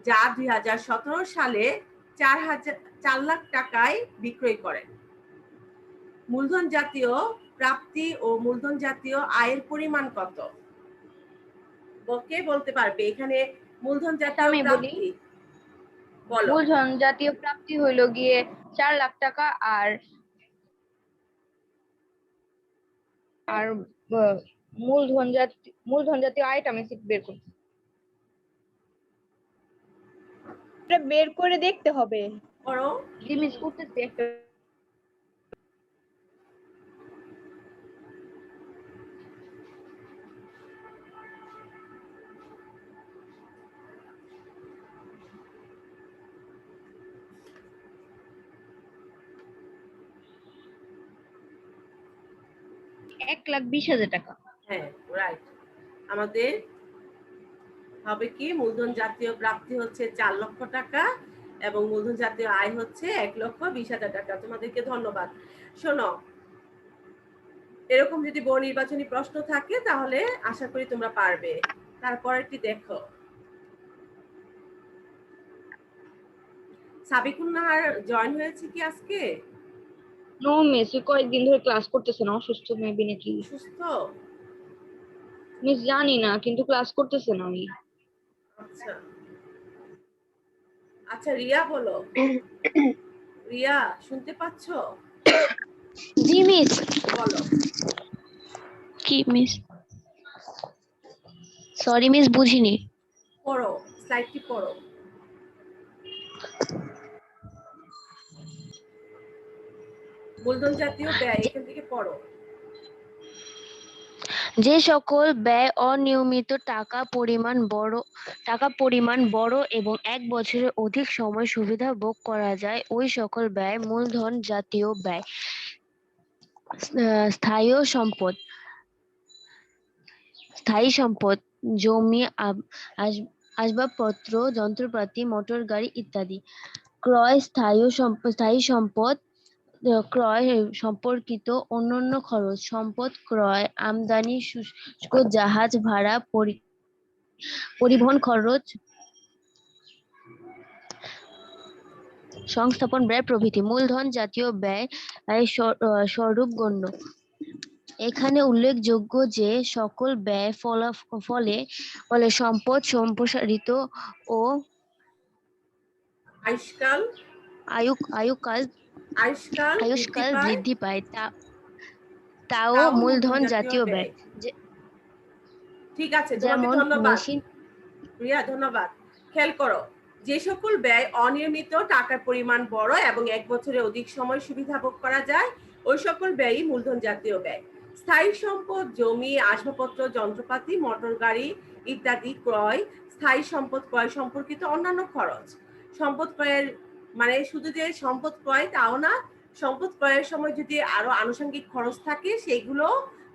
যা ২০১৭ সালে ৪ লাখ টাকায় বিক্রয় করেন। মূলধন জাতীয় প্রাপ্তি ও মূলধন জাতীয় আয়ের পরিমাণ কত? কে বলতে পারবে? এখানে মূলধন জাতীয় আমি বলি। প্রাপ্তি বলো। মূলধন জাতীয় প্রাপ্তি হইলো গিয়ে ৪ লাখ টাকা, আর আর আহ, মূলধন জাতীয় আয়টা আমি ঠিক বের করছি। এটা বের করে দেখতে হবে। করো। জি মিস, করতেছি একটা।১,২০,০০০ টাকা। হ্যাঁ, রাইট। আমাদের হবে কি, মূলধন জাতীয় প্রাপ্তি হচ্ছে ৪ লক্ষ টাকা এবং মূলধন জাতীয় আয় হচ্ছে ১,২০,০০০ টাকা। তোমাদেরকে ধন্যবাদ। শোনো, এরকম যদি বহু নির্বাচনী প্রশ্ন থাকে তাহলে আশা করি তোমরা পারবে। তারপরেরটি দেখো। সাবিকুন নাহার জয়েন হয়েছে কি আজকে? নো মিস, কয়েকদিন ধরে ক্লাস করতেছে না, অসুস্থ মেবি নাকি। সুস্থ? মিস জানি না, কিন্তু ক্লাস করতেছে না উনি। আচ্ছা আচ্ছা, রিয়া বলো। রিয়া, শুনতে পাচ্ছ? জি মিস। বলো। কি মিস? সরি মিস, বুঝিনি। পড়ো, স্লাইডটি পড়ো। মূলধন জাতীয় ব্যয়, এখান থেকে পড়ো। যে সকল ব্যয় অনিয়মিত টাকা পরিমাণ বড় এবং ১ বছরের অধিক সময় সুবিধা ভোগ করা যায়, ওই সকল ব্যয় মূলধন জাতীয় ব্যয়। স্থায়ী সম্পদ, জমি, আসবাবপত্র, যন্ত্রপাতি, মোটর গাড়ি ইত্যাদি। স্থায়ী সম্পদ ক্রয় সম্পর্কিত অন্যান্য খরচ, সম্পদ ক্রয়, আমদানি শুল্ক, জাহাজ ভাড়া, পরিবহন খরচ, সংস্থাপন ব্যয় প্রভৃতি। মূলধন জাতীয় ব্যয় স্বরূপ গণ্য। এখানে উল্লেখযোগ্য যে সকল ব্যয় ফলে সম্পদ সম্প্রসারিত ও আয়ুষ্কাল আয়ুষ্কাল বৃদ্ধি পায়, তাও তাও মূলধন জাতীয় ব্যয়। ঠিক আছে, তোমাকে যেমন ধন্যবাদ মেশিন। প্রিয়া, ধন্যবাদ। খেয়াল করো, যে সকল ব্যয় অনিয়মিত, টাকার পরিমাণ বড় এবং 1 বছরের অধিক সময় সুবিধা ভোগ করা যায়, ওই সকল ব্যয়ই মূলধন জাতীয় ব্যয়। স্থায়ী সম্পদ, জমি, আসবাবপত্র, যন্ত্রপাতি, মোটর গাড়ি ইত্যাদি ক্রয়, স্থায়ী সম্পদ ক্রয় সম্পর্কিত অন্যান্য খরচ। সম্পদ ক্রয়ের মানে শুধু যে সম্পদ ক্রয় তাও না, সম্পদ ক্রয়ের সময় যদি আরো আনুষঙ্গিক খরচ থাকে সেগুলো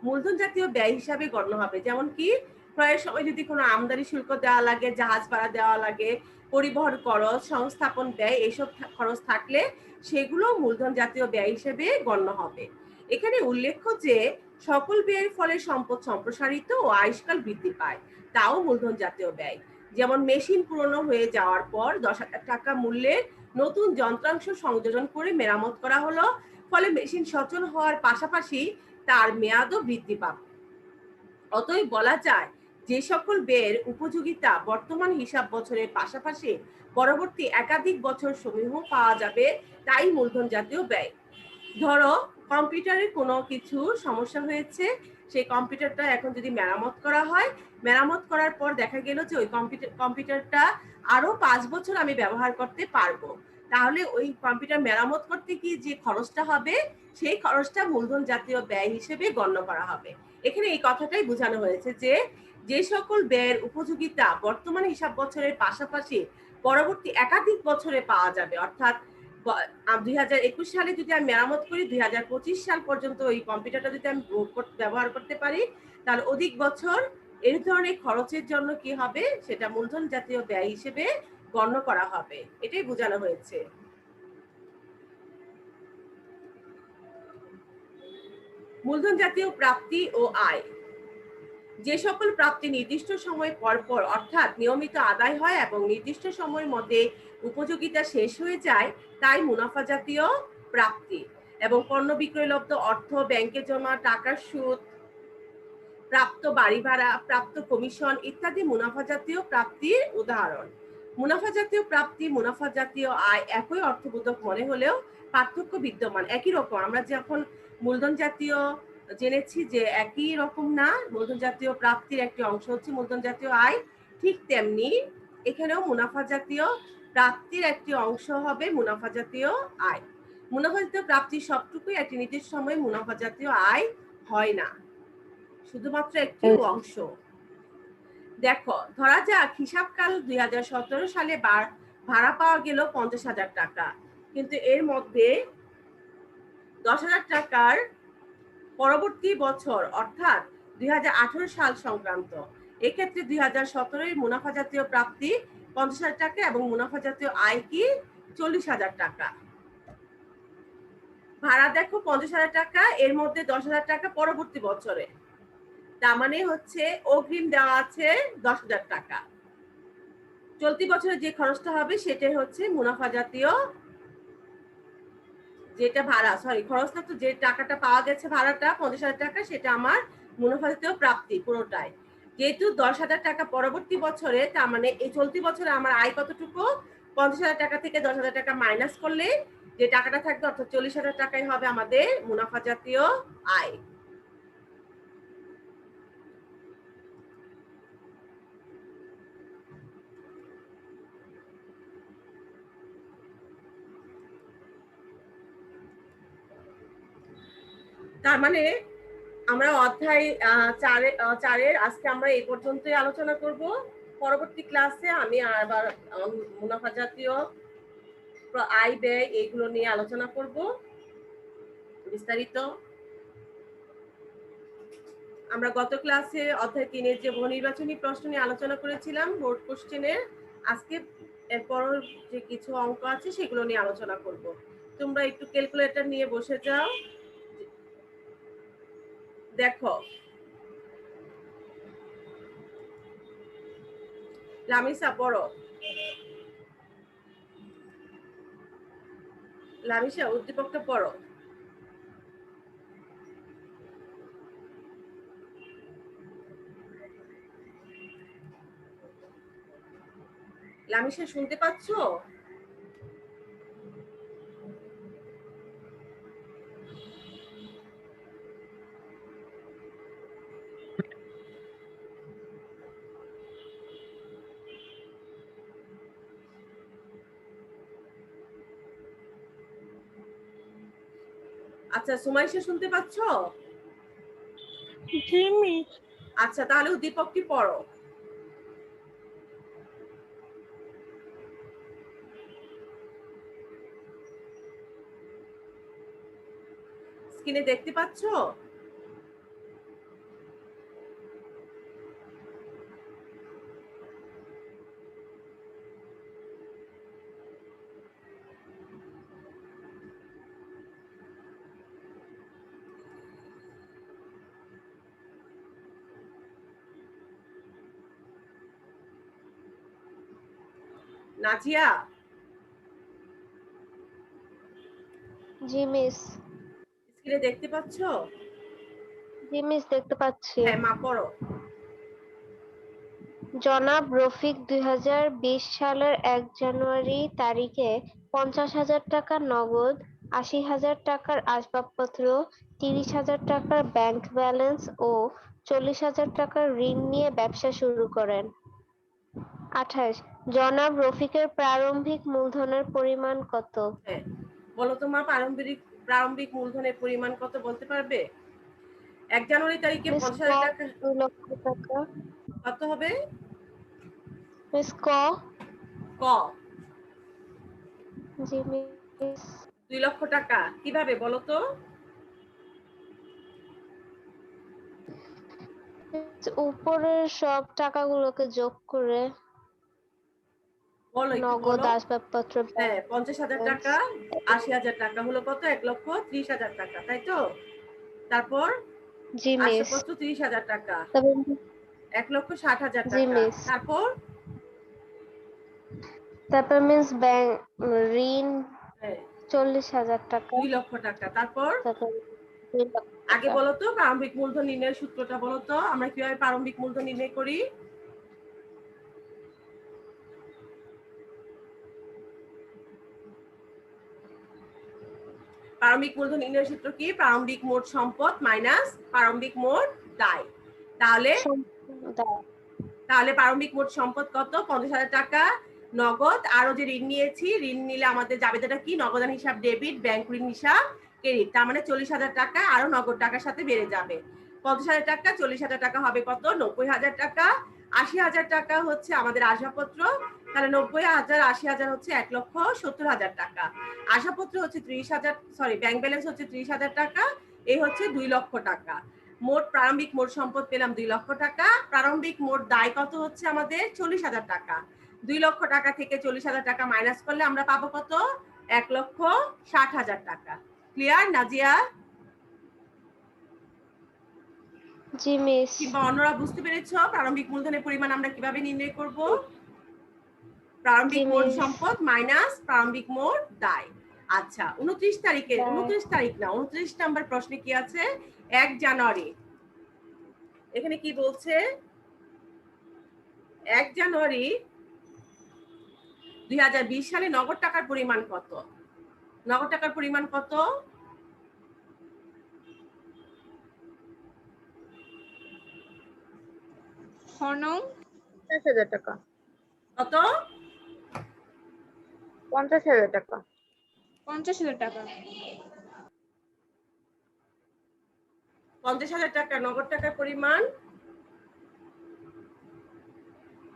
মূলধন জাতীয় ব্যয় হিসাবে গণ্য হবে। যেমন কি ক্রয়ের সময় যদি কোনো আমদানি শুল্ক দেওয়া লাগে, জাহাজ ভাড়া দেওয়া লাগে, পরিবহন খরচ, সংস্থাপন ব্যয়, এসব খরচ থাকলে সেগুলো মূলধন জাতীয় ব্যয় হিসেবে গণ্য হবে। এখানে উল্লেখ্য যে সকল ব্যয়ের ফলে সম্পদ সম্প্রসারিত ও আয়ুষ্কাল বৃদ্ধি পায়, তাও মূলধন জাতীয় ব্যয়। যেমন মেশিন পুরনো হয়ে যাওয়ার পর 10,000 টাকা মূল্যের নতুন যন্ত্রাংশ সংযোজন করে মেরামত করা হলো, ফলে মেশিন সচল হওয়ার পাশাপাশি তার মেয়াদও বৃদ্ধি পাবে। অতএব বলা যায় যে সকল ব্যয়ের উপযোগিতা বর্তমান হিসাব বছরের পাশাপাশি পরবর্তী একাধিক বছর সমূহ পাওয়া যাবে, তাই মূলধন জাতীয় ব্যয়। ধরো কম্পিউটারে কোনো কিছু সমস্যা হয়েছে, সেই কম্পিউটারটা এখন যদি মেরামত করা হয়, মেরামত করার পর দেখা গেল যে ওই কম্পিউটারটা আরো 5 বছর আমি ব্যবহার করতে পারবো, তাহলে ওই কম্পিউটার মেরামত করতে গিয়ে যে খরচটা হবে সেই খরচটা মূলধন জাতীয় ব্যয় হিসেবে গণ্য করা হবে। এখানে এই কথাটাই বোঝানো হয়েছে যে যে সকল ব্যয়ের উপযোগিতা বর্তমান হিসাব বছরের পাশাপাশি পরবর্তী একাধিক বছরে পাওয়া যাবে, অর্থাৎ 2021 সালে যদি আমি মেরামত করি, 2025 সাল পর্যন্ত ওই কম্পিউটারটা যদি আমি ব্যবহার করতে পারি, তাহলে অধিক বছর এই ধরনের খরচের জন্য কি হবে, সেটা মূলধন জাতীয় ব্যয় হিসেবে গণ্য করা হবে। এটাই বোঝানো হয়েছে। মূলধন জাতীয় প্রাপ্তি ও আয়। যে সকল প্রাপ্তি নির্দিষ্ট সময় পর পর অর্থাৎ নিয়মিত আদায় হয় এবং নির্দিষ্ট সময়ের মধ্যে উপযোগিতা শেষ হয়ে যায়, তাই মুনাফা জাতীয় প্রাপ্তি। এবং পণ্য বিক্রয়লব্ধ অর্থ, ব্যাংকে জমা টাকার সুদ, প্রাপ্ত বাড়ি ভাড়া, প্রাপ্ত কমিশন ইত্যাদি মুনাফা জাতীয় প্রাপ্তির উদাহরণ। মুনাফা জাতীয় প্রাপ্তি, মুনাফা জাতীয় আয় একই অর্থবোধক মনে হলেও পার্থক্য বিদ্যমান। একই রকম, আমরা যখন মূলধন জাতীয় জেনেছি যে একই রকম না, মূলধন জাতীয় প্রাপ্তির একটি অংশ হচ্ছে মূলধন জাতীয় আয়, ঠিক তেমনি এখানেও মুনাফা জাতীয় প্রাপ্তির একটি অংশ হবে মুনাফা জাতীয় আয়। মুনাফা জাতীয় প্রাপ্তির সবটুকুই একটি নির্দিষ্ট সময়ে মুনাফা জাতীয় আয় হয় না, শুধুমাত্র একটি অংশ। দেখো, ধরা যাক হিসাবকাল 2017 সালে ভাড়া পাওয়া গেল 50,000 টাকা, কিন্তু এর মধ্যে 10,000 টাকার পরবর্তী বছর অর্থাৎ 2018 সাল সংক্রান্ত। এক্ষেত্রে 2017 এর মুনাফা জাতীয় প্রাপ্তি 50,000 টাকা এবং মুনাফা জাতীয় আয় কি 40,000 টাকা। ভাড়া দেখো 50,000 টাকা, এর মধ্যে 10,000 টাকা পরবর্তী বছরে, তার মানে হচ্ছে অগ্রিম দেওয়া আছে 10,000 টাকা। চলতি বছরে যে খরচটা হবে সেটাই হচ্ছে মুনাফা জাতীয়, যেটা ভাড়া খরচ না, তো যে টাকাটা পাওয়া গেছে ভাড়াটা 50,000 টাকা, সেটা আমার মুনাফা জাতীয় প্রাপ্তি পুরোটাই। যেহেতু 10,000 টাকা পরবর্তী বছরে, তার মানে এই চলতি বছরে আমার আয় কতটুকু, 50,000 টাকা থেকে 10,000 টাকা মাইনাস করলে যে টাকাটা থাকবে অর্থাৎ 40,000 টাকাই হবে আমাদের মুনাফা জাতীয় আয়। তার মানে আমরা অধ্যায় 4-এর আজকে আমরা এই পর্যন্তই আলোচনা করব। পরবর্তী ক্লাসে আমি আবার মুনাফা জাতীয় আয় ব্যয় এইগুলো নিয়ে আলোচনা করব বিস্তারিত। আমরা গত ক্লাসে অধ্যায় 3-এর যে বহু নির্বাচনী প্রশ্ন নিয়ে আলোচনা করেছিলাম বোর্ড কোশ্চেনের, আজকে এরপর যে কিছু অঙ্ক আছে সেগুলো নিয়ে আলোচনা করব। তোমরা একটু ক্যালকুলেটর নিয়ে বসে যাও। দেখো, লামিসা পড়ো। লামিসা উদ্দীপকটা পড়ো। লামিসা শুনতে পাচ্ছো? আচ্ছা, সুমাইশা শুনতে পাচ্ছ? জি মিস। আচ্ছা, তাহলে উদ্দীপকটি পড়ো। স্ক্রিনে দেখতে পাচ্ছ? নাজিয়া, জি মিস। স্ক্রিনে দেখতে পাচ্ছ? জি মিস, দেখতে পাচ্ছি। হ্যাঁ মা, পড়ো। জনাব রফিক 2020 সালের 1 জানুয়ারি তারিখে 50,000 টাকা নগদ, 80,000 টাকার আসবাবপত্র, 30,000 টাকার ব্যাংক ব্যালেন্স ও 40,000 টাকার ঋণ নিয়ে ব্যবসা শুরু করেন। 28, জনাব রফিকের প্রারম্ভিক মূলধনের পরিমাণ কত? হ্যাঁ, বলো তো মা, প্রারম্ভিক মূলধনের পরিমাণ কত বলতে পারবে? 1 জানুয়ারি তারিখে মিস 50,000 টাকা 2 লক্ষ টাকা। কত হবে? মিস ক, জি মিস। 2 লক্ষ টাকা। কিভাবে বলো তো? উপরের সব টাকাগুলোকে যোগ করে বলো, একটু নগদ, বলো। আসবাবপত্র, হ্যাঁ, 50,000 ব্যালেন্স। টাকা, 80,000 টাকা হলো কত? 1,30,000 টাকা, তাই তো? তারপর জি মিস। আসবাবপত্র 30,000 টাকা, তবে 1,60,000 জি টাকা। মিস। তারপর তারপর মিস ব্যাংক ঋণ হ্যাঁ, 40,000 টাকা। 2 লক্ষ টাকা। তারপর তারপর 2 লক্ষ আগে টাকা। বলো তো, প্রারম্ভিক মূলধন নির্ণয়ের সূত্রটা বলো তো, আমরা কিভাবে প্রারম্ভিক মূলধন নির্ণয় করি? প্রারম্ভিক মূলধন নির্ণয়ের সূত্র কি? প্রারম্ভিক মোট সম্পদ মাইনাস প্রারম্ভিক মোট দায়। তাহলে তাহলে প্রারম্ভিক মোট সম্পদ কত? 50,000 টাকা নগদ, আরো যে ঋণ নিয়েছি, ঋণ নিলে আমাদের জাবেদাটা কি? নগদান হিসাব ডেবিট, ব্যাংক ঋণ হিসাব ক্রেডিট। তার মানে 40,000 টাকা আরো নগদ টাকার সাথে বেড়ে যাবে। 50,000 টাকা, 40,000 টাকা হবে কত? 90,000 টাকা। 80,000 টাকা হচ্ছে আমাদের আসবাবপত্র, তাহলে 90,000 80,000 হচ্ছে 1,70,000 টাকা। আসবাবপত্র হচ্ছে 30,000, সরি ব্যাংক ব্যালেন্স হচ্ছে 30,000 টাকা, এই হচ্ছে 2 লক্ষ টাকা। মোট প্রারম্ভিক মোট সম্পদ পেলাম 2 লক্ষ টাকা। প্রারম্ভিক মোট দায় কত হচ্ছে আমাদের? 40,000 টাকা। 2 লক্ষ টাকা থেকে 40,000 টাকা মাইনাস করলে আমরা পাবো কত? 1,60,000 টাকা। ক্লিয়ার নাজিয়া? জি মিস। কিংবা অন্যরা বুঝতে পেরেছো প্রারম্ভিক মূলধনের পরিমাণ আমরা কিভাবে নির্ণয় করব? প্রারম্ভিক জি মোট মিস। সম্পদ মাইনাস প্রারম্ভিক মোট দায়। আচ্ছা, 29 তারিখে, দায়। 29 তারিখ না, 29 নাম্বার প্রশ্নে কি আছে? 1 জানুয়ারি, এখানে কি বলছে? 1 জানুয়ারি 2020 সালে নগদ টাকার পরিমাণ কত? নগদ টাকার পরিমাণ কত? হনং 50,000 টাকা। কত? 50,000 টাকা। 50,000 টাকা। 50,000 টাকা নগদ টাকার পরিমাণ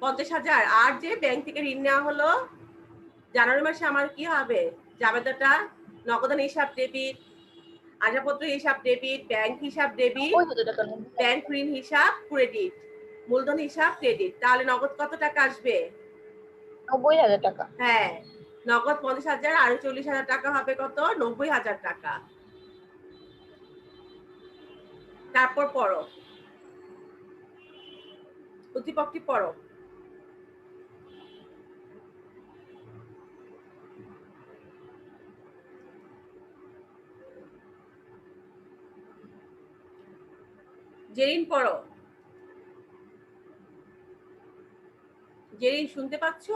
50,000। আর যে ব্যাংক থেকে ঋণ নেওয়া হলো জানুয়ারি মাসে, আমার কি হবে? জাবেদাটা নগদান হিসাব ডেবিট, আসবাবপত্র হিসাব ডেবিট, ব্যাংক হিসাব ডেবিট, 90,000 টাকা। ব্যাংক ঋণ হিসাব ক্রেডিট, মূলধন হিসাব ক্রেডিট। তাহলে নগদ কত টাকা আসবে? 90,000 টাকা। হ্যাঁ, নগদ 50,000 আর 40,000 টাকা হবে কত? 90,000 টাকা। তারপর পড়ো, উদ্দীপকটি পড়ো। জেরিন পড়ো। জেরিন শুনতে পাচ্ছ?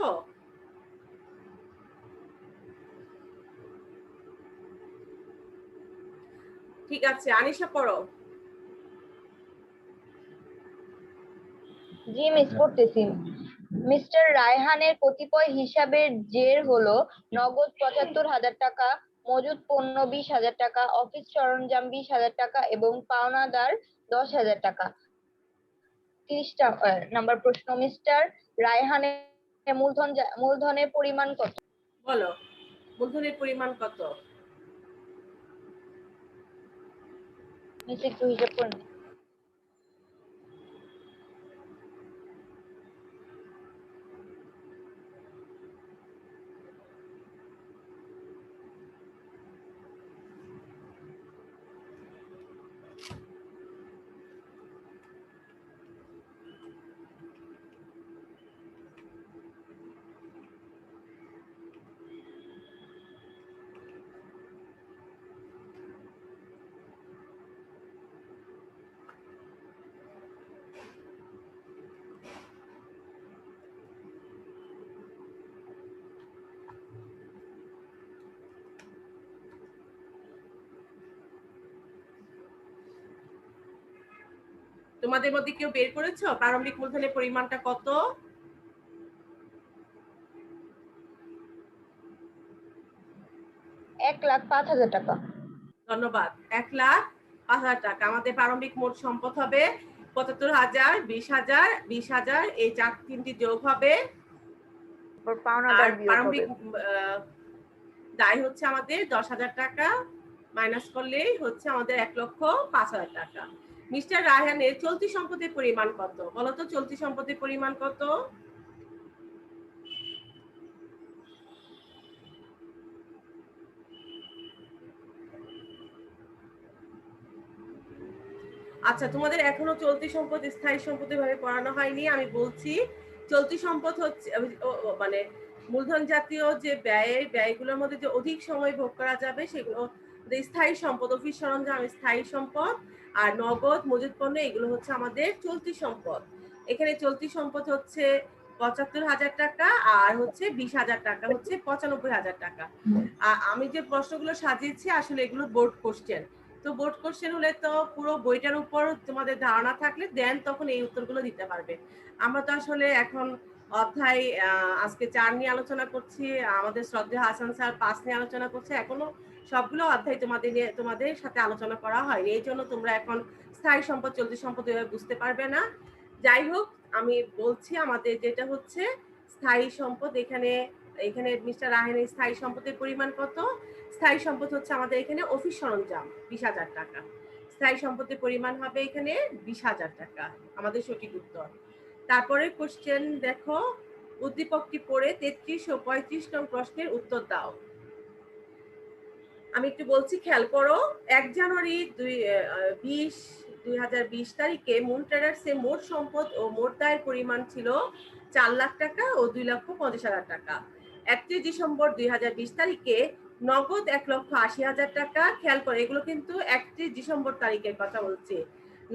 ঠিক আছে, আনিশা পড়ো। জি মিস, করতেছি। মিস্টার রায়হানের কতিপয় হিসাবের জের হলো নগদ 75,000 টাকা, মজুদ পণ্য 20,000 টাকা, অফিস সরঞ্জাম 20,000 টাকা এবং পাওনাদার 10,000 টাকা। 30 নাম্বার প্রশ্ন, মিস্টার রায়হানের মূলধনের পরিমাণ কত? বলো মূলধনের পরিমাণ কত? নিচে একটু হিসাব করে নিন। তোমাদের মধ্যে কেউ বের করেছো প্রারম্ভিক মূলধনের পরিমাণটা কত? 1,05,000 টাকা। ধন্যবাদ। 1,05,000 টাকা। আমাদের প্রারম্ভিক মোট সম্পদ হবে 75,000, 20,000, 20,000, এই তিনটি যোগ হবে। আর পাওনাদার বিয়োগ হবে। প্রারম্ভিক দায় হচ্ছে আমাদের 10,000 টাকা, মাইনাস করলেই হচ্ছে আমাদের 1,05,000 টাকা। মিস্টার রায়হানের চলতি সম্পদের পরিমাণ কত? বলো তো চলতি সম্পদের পরিমাণ কত? আচ্ছা, তোমাদের এখনো চলতি সম্পদ স্থায়ী সম্পদের ভাবে পড়ানো হয়নি। আমি বলছি চলতি সম্পদ হচ্ছে মানে মূলধন জাতীয় যে ব্যয়গুলোর মধ্যে যে অধিক সময় ভোগ করা যাবে সেগুলো স্থায়ী সম্পদ, অফিস সরঞ্জাম স্থায়ী সম্পদ, আর নগদ মজুদ পণ্য এগুলো হচ্ছে আমাদের চলতি সম্পদ। এখানে চলতি সম্পদ হচ্ছে 75,000 টাকা আর হচ্ছে 20,000 টাকা হচ্ছে 95,000 টাকা। আর আমি যে প্রশ্নগুলো সাজিয়েছি আসলে এগুলো বোর্ড কোশ্চেন। তো বোর্ড কোশ্চেন হলে তো পুরো বইটার উপর তোমাদের ধারণা থাকলে দেন তখন এই উত্তরগুলো দিতে পারবে। আমরা তো আসলে এখন অধ্যায় আজকে 4 নিয়ে আলোচনা করছি, আমাদের শ্রদ্ধেয় হাসান স্যার 5 নিয়ে আলোচনা করছে। এখনো সবগুলো অধ্যায় তোমাদের সাথে আলোচনা করা হয়নি, এই জন্য তোমরা এখন স্থায়ী সম্পদ চলতি সম্পদ এভাবে বুঝতে পারবে না। যাই হোক, আমি বলছি আমাদের যেটা হচ্ছে স্থায়ী সম্পদ, এখানে মিস্টার রায়হানের স্থায়ী সম্পদের পরিমাণ কত? স্থায়ী সম্পদ হচ্ছে আমাদের এখানে অফিস সরঞ্জাম 20,000 টাকা। স্থায়ী সম্পদের পরিমাণ হবে এখানে 20,000 টাকা, আমাদের সঠিক উত্তর। তারপরে কোশ্চেন দেখো, উদ্দীপকটি পড়ে 33 ও 35 নং প্রশ্নের উত্তর দাও। আমি একটু বলছি, খেয়াল করো। 1 জানুয়ারি 2020 তারিখে মুন ট্রেডার্সে মোট সম্পদ ও মোট দায়ের পরিমাণ ছিল 4 লাখ টাকা ও 2,50,000 টাকা। 31 ডিসেম্বর 2020 তারিখে নগদ 1,80,000 টাকা। খেয়াল করে, এগুলো কিন্তু 31 ডিসেম্বর তারিখের কথা বলছি।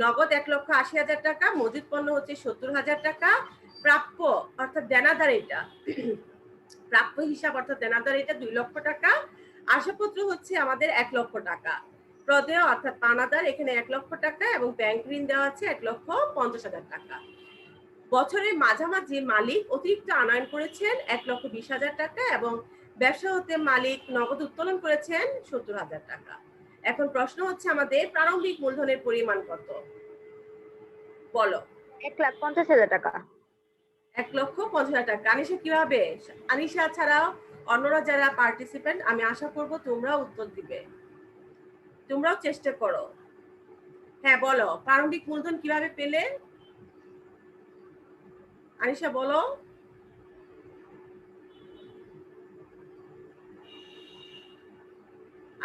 নগদ 1,80,000 টাকা, মজুদ পণ্য হচ্ছে 70,000 টাকা, প্রাপ্য অর্থাৎ দেনাদার এটা প্রাপ্য হিসাব অর্থাৎ দেনাদার এটা 2 লক্ষ টাকা, আশাপত্র হচ্ছে আমাদের 1 লক্ষ টাকা, প্রদেয় অর্থাৎ পানাদার এখানে 1 লক্ষ টাকা এবং ব্যাংক ঋণ দেওয়া আছে 1,50,000 টাকা। বছরের মাঝামাঝি মালিক অতিরিক্ত আনয়ন করেছেন 1,20,000 টাকা এবং ব্যবসা হতে মালিক নগদ উত্তোলন করেছেন 70,000 টাকা। এখন প্রশ্ন হচ্ছে আমাদের প্রারম্ভিক মূলধনের পরিমাণ কত? বলো। 1,50,000 টাকা। 1,50,000 টাকা। আনিশা কিভাবে? আনিশা ছাড়াও অন্যরা যারা পার্টিসিপেন্ট, আমি আশা করব তোমরাও উত্তর দিবে, তোমরাও চেষ্টা করো। হ্যাঁ বলো, প্রারম্ভিক মূলধন কিভাবে পেলে? আনিশা বলো।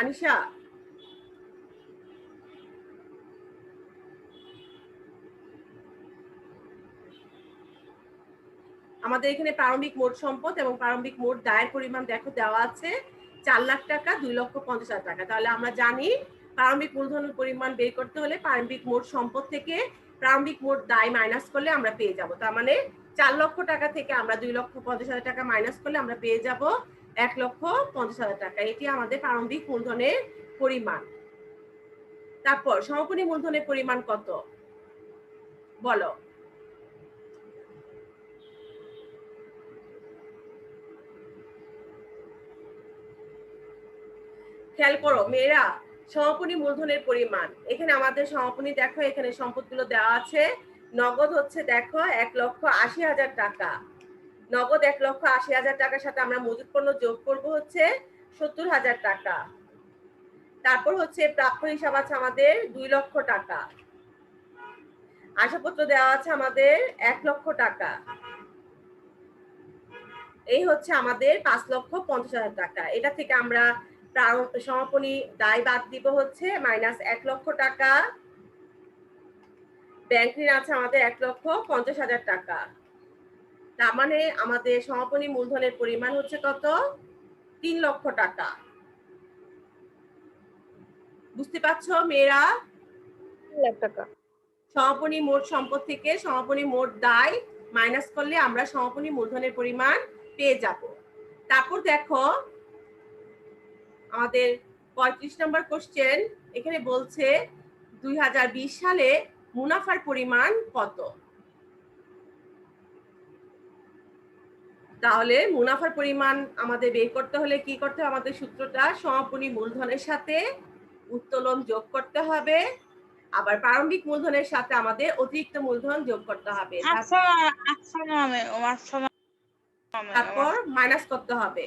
আনিশা, আমাদের এখানে প্রারম্ভিক মোট সম্পদ এবং প্রারম্ভিক মোট দায়ের পরিমাণ দেখো দেওয়া আছে 4 লাখ টাকা, 2,50,000 টাকা। তাহলে আমরা জানি প্রারম্ভিক মূলধনের পরিমাণ বের করতে হলে প্রারম্ভিক মোট সম্পদ থেকে প্রারম্ভিক মোট দায় মাইনাস করলে আমরা পেয়ে যাব। তার মানে 4 লক্ষ টাকা থেকে আমরা 2,50,000 টাকা মাইনাস করলে আমরা পেয়ে যাব 1,50,000 টাকা। এটি আমাদের প্রারম্ভিক মূলধনের পরিমাণ। তারপর সমাপনী মূলধনের পরিমাণ কত? বলো। খেয়াল করো মেয়েরা, সমাপনী মূলধনের পরিমাণ, এখানে আমাদের সমাপনী দেখো, এখানে সম্পদগুলো দেওয়া আছে। নগদ হচ্ছে দেখো 1,80,000 টাকা, নগদ 1,80,000 টাকার সাথে আমরা মজুত পণ্য যোগ করব হচ্ছে 70,000 টাকা। তারপর হচ্ছে প্রাপ্য হিসাব আছে আমাদের 2 লক্ষ টাকা, আশাপত্র দেওয়া আছে আমাদের 1 লক্ষ টাকা, এই হচ্ছে আমাদের 5,50,000 টাকা। এটা থেকে আমরা সমাপনী দায় বাদ দিব হচ্ছে -1 লক্ষ টাকা। ব্যাংক ঋণ আছে আমাদের 1,50,000 টাকা। তার মানে আমাদের সমাপনী মূলধনের পরিমাণ হচ্ছে কত? 3 লক্ষ টাকা। বুঝতে পারছো মেয়েরা? 3 লাখ টাকা। সমাপনী মোট সম্পদ থেকে সমাপনী মোট দায় মাইনাস করলে আমরা সমাপনী মূলধনের পরিমাণ পেয়ে যাব। তারপর দেখো আমাদের 35 নম্বর কোশ্চেন, এখানে বলছে 2020 সালে মুনাফার পরিমাণ কত? তাহলে মুনাফার পরিমাণ আমাদের বের করতে হলে কি করতে হবে? আমাদের সূত্রটা সমাপনী মূলধনের সাথে উত্তোলন যোগ করতে হবে, আবার প্রারম্ভিক মূলধনের সাথে আমাদের অতিরিক্ত মূলধন যোগ করতে হবে, তারপর মাইনাস করতে হবে।